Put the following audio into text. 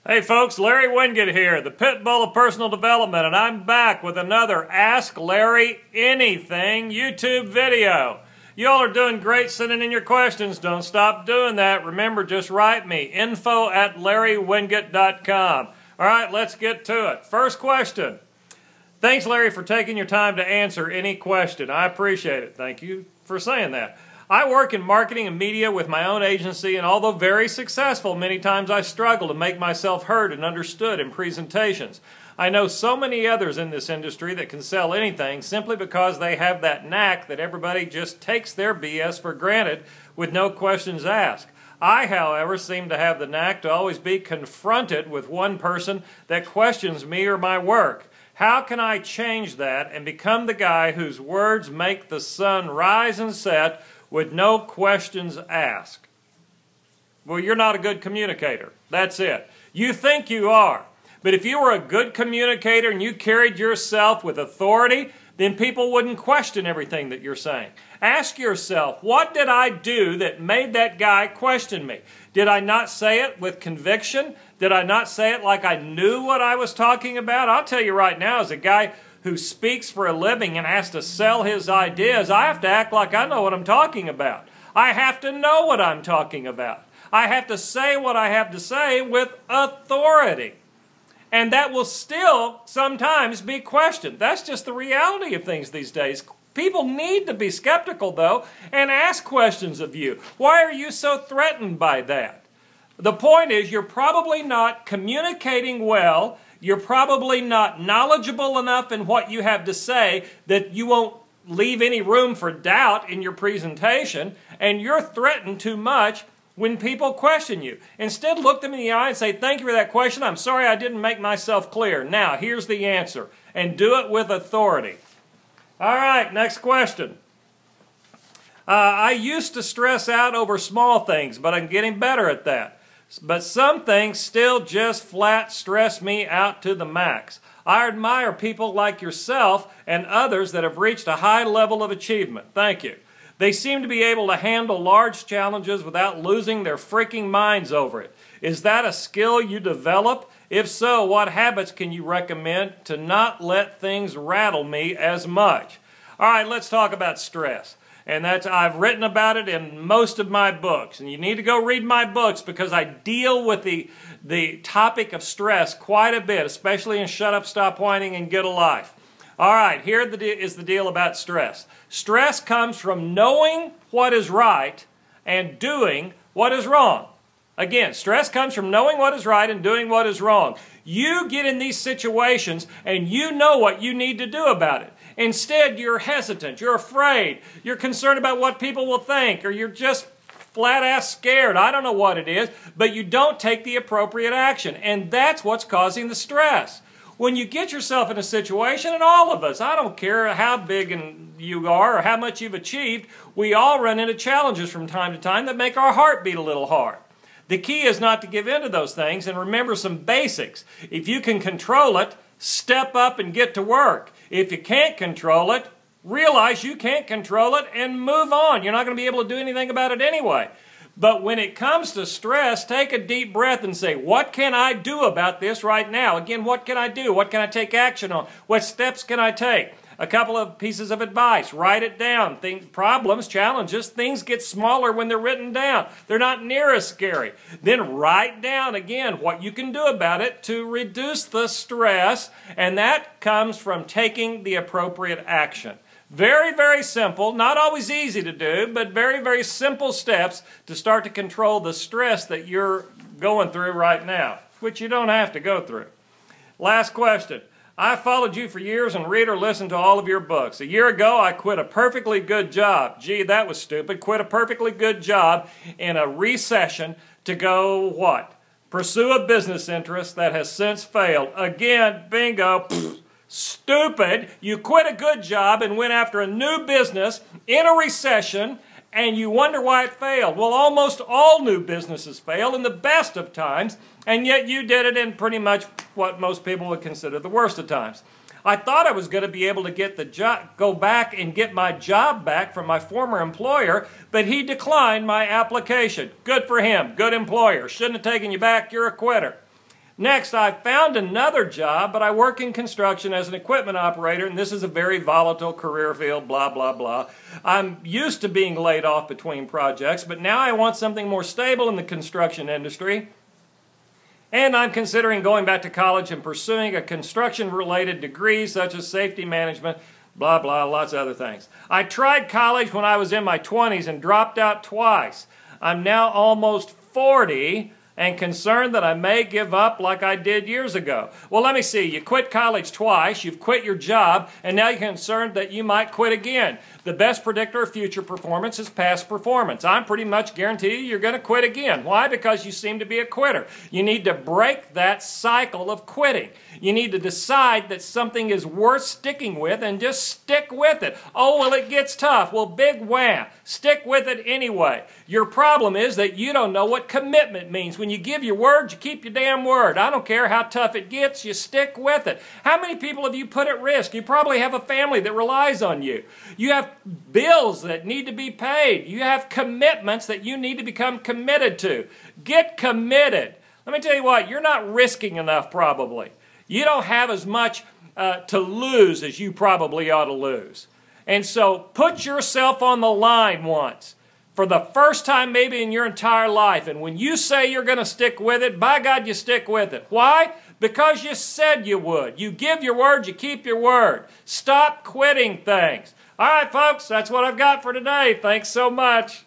Hey folks, Larry Winget here, the pit bull of personal development, and I'm back with another Ask Larry Anything YouTube video. Y'all are doing great sending in your questions. Don't stop doing that. Remember, just write me, info@larrywinget.com. All right, let's get to it. First question. Thanks, Larry, for taking your time to answer any question. I appreciate it. Thank you for saying that. I work in marketing and media with my own agency, and although very successful, many times I struggle to make myself heard and understood in presentations. I know so many others in this industry that can sell anything simply because they have that knack that everybody just takes their BS for granted with no questions asked. I, however, seem to have the knack to always be confronted with one person that questions me or my work. How can I change that and become the guy whose words make the sun rise and set with no questions asked? Well, you're not a good communicator. That's it. You think you are. But if you were a good communicator and you carried yourself with authority, then people wouldn't question everything that you're saying. Ask yourself, what did I do that made that guy question me? Did I not say it with conviction? Did I not say it like I knew what I was talking about? I'll tell you right now, as a guy who speaks for a living and has to sell his ideas, I have to act like I know what I'm talking about. I have to know what I'm talking about. I have to say what I have to say with authority. And that will still sometimes be questioned. That's just the reality of things these days. People need to be skeptical, though, and ask questions of you. Why are you so threatened by that? The point is, you're probably not communicating well. You're probably not knowledgeable enough in what you have to say that you won't leave any room for doubt in your presentation, and you're threatened too much when people question you. Instead, look them in the eye and say, thank you for that question. I'm sorry I didn't make myself clear. Now, here's the answer. And do it with authority. All right, next question. I used to stress out over small things, but I'm getting better at that. But some things still just flat stress me out to the max. I admire people like yourself and others that have reached a high level of achievement. Thank you. They seem to be able to handle large challenges without losing their freaking minds over it. Is that a skill you develop? If so, what habits can you recommend to not let things rattle me as much? All right, let's talk about stress. And I've written about it in most of my books. And you need to go read my books because I deal with the topic of stress quite a bit, especially in Shut Up, Stop Whining, and Get a Life. All right, here is the deal about stress. Stress comes from knowing what is right and doing what is wrong. Again, stress comes from knowing what is right and doing what is wrong. You get in these situations and you know what you need to do about it. Instead, you're hesitant, you're afraid, you're concerned about what people will think, or you're just flat-ass scared. I don't know what it is, but you don't take the appropriate action, and that's what's causing the stress. When you get yourself in a situation, and all of us, I don't care how big you are or how much you've achieved, we all run into challenges from time to time that make our heart beat a little hard. The key is not to give in to those things and remember some basics. If you can control it, step up and get to work. If you can't control it, realize you can't control it and move on. You're not going to be able to do anything about it anyway. But when it comes to stress, take a deep breath and say, what can I do about this right now? Again, what can I do? What can I take action on? What steps can I take? A couple of pieces of advice. Write it down. Problems, challenges, things get smaller when they're written down. They're not near as scary. Then write down again what you can do about it to reduce the stress, and that comes from taking the appropriate action. Very, very simple, not always easy to do, but very, very simple steps to start to control the stress that you're going through right now, which you don't have to go through. Last question. I followed you for years and read or listened to all of your books. A year ago, I quit a perfectly good job. Gee, that was stupid. Quit a perfectly good job in a recession to go what? Pursue a business interest that has since failed. Again, bingo. Stupid. You quit a good job and went after a new business in a recession, and you wonder why it failed. Well, almost all new businesses fail in the best of times, and yet you did it in pretty much what most people would consider the worst of times. I thought I was going to be able to get the job, go back and get my job back from my former employer, but he declined my application. Good for him. Good employer. Shouldn't have taken you back. You're a quitter. Next, I found another job, but I work in construction as an equipment operator, and this is a very volatile career field, blah, blah, blah. I'm used to being laid off between projects, but now I want something more stable in the construction industry. And I'm considering going back to college and pursuing a construction-related degree such as safety management, blah, blah, lots of other things. I tried college when I was in my 20s and dropped out twice. I'm now almost 40 and concerned that I may give up like I did years ago. Well, let me see. You quit college twice, you've quit your job, and now you're concerned that you might quit again. The best predictor of future performance is past performance. I'm pretty much guarantee you're going to quit again. Why? Because you seem to be a quitter. You need to break that cycle of quitting. You need to decide that something is worth sticking with and just stick with it. Oh, well, it gets tough. Well, big wham. Stick with it anyway. Your problem is that you don't know what commitment means. When you give your word, you keep your damn word. I don't care how tough it gets, you stick with it. How many people have you put at risk? You probably have a family that relies on you. You have bills that need to be paid. You have commitments that you need to become committed to. Get committed. Let me tell you what, you're not risking enough probably. You don't have as much to lose as you probably ought to lose. And so put yourself on the line once. For the first time maybe in your entire life. And when you say you're going to stick with it, by God, you stick with it. Why? Because you said you would. You give your word, you keep your word. Stop quitting things. All right, folks, that's what I've got for today. Thanks so much.